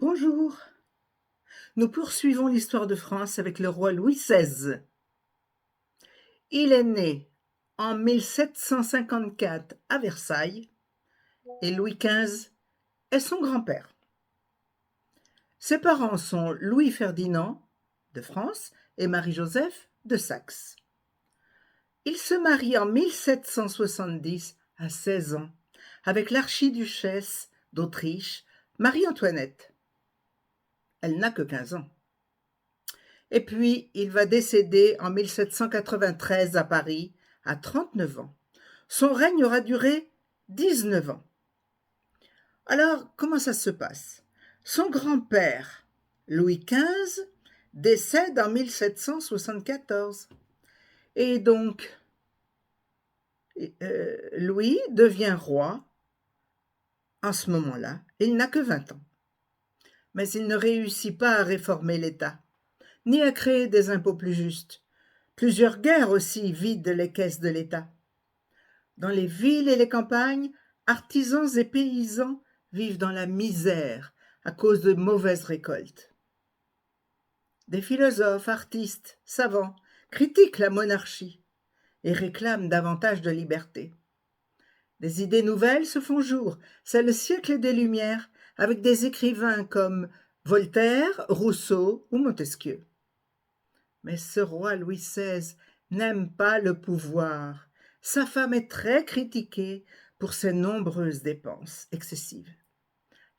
Bonjour, nous poursuivons l'histoire de France avec le roi Louis XVI. Il est né en 1754 à Versailles et Louis XV est son grand-père. Ses parents sont Louis-Ferdinand de France et Marie-Joseph de Saxe. Il se marie en 1770 à 16 ans avec l'archiduchesse d'Autriche, Marie-Antoinette. Elle n'a que 15 ans. Et puis, il va décéder en 1793 à Paris, à 39 ans. Son règne aura duré 19 ans. Alors, comment ça se passe? Son grand-père, Louis XV, décède en 1774. Et donc, Louis devient roi en ce moment-là. Il n'a que 20 ans. Mais il ne réussit pas à réformer l'État, ni à créer des impôts plus justes. Plusieurs guerres aussi vident les caisses de l'État. Dans les villes et les campagnes, artisans et paysans vivent dans la misère à cause de mauvaises récoltes. Des philosophes, artistes, savants critiquent la monarchie et réclament davantage de liberté. Des idées nouvelles se font jour, c'est le siècle des Lumières, avec des écrivains comme Voltaire, Rousseau ou Montesquieu. Mais ce roi Louis XVI n'aime pas le pouvoir. Sa femme est très critiquée pour ses nombreuses dépenses excessives.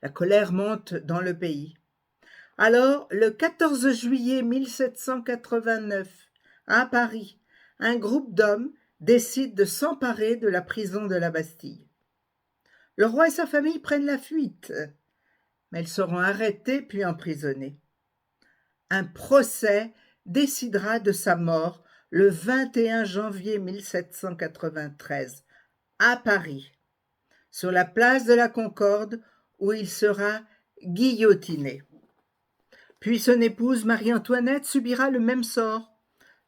La colère monte dans le pays. Alors, le 14 juillet 1789, à Paris, un groupe d'hommes décide de s'emparer de la prison de la Bastille. Le roi et sa famille prennent la fuite, mais ils seront arrêtés puis emprisonnés. Un procès décidera de sa mort le 21 janvier 1793 à Paris, sur la place de la Concorde où il sera guillotiné. Puis son épouse Marie-Antoinette subira le même sort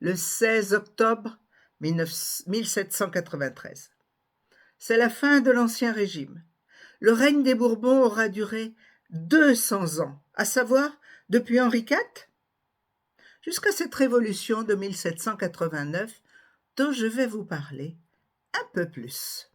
le 16 octobre 1793. C'est la fin de l'Ancien Régime. Le règne des Bourbons aura duré 200 ans, à savoir depuis Henri IV jusqu'à cette révolution de 1789 dont je vais vous parler un peu plus.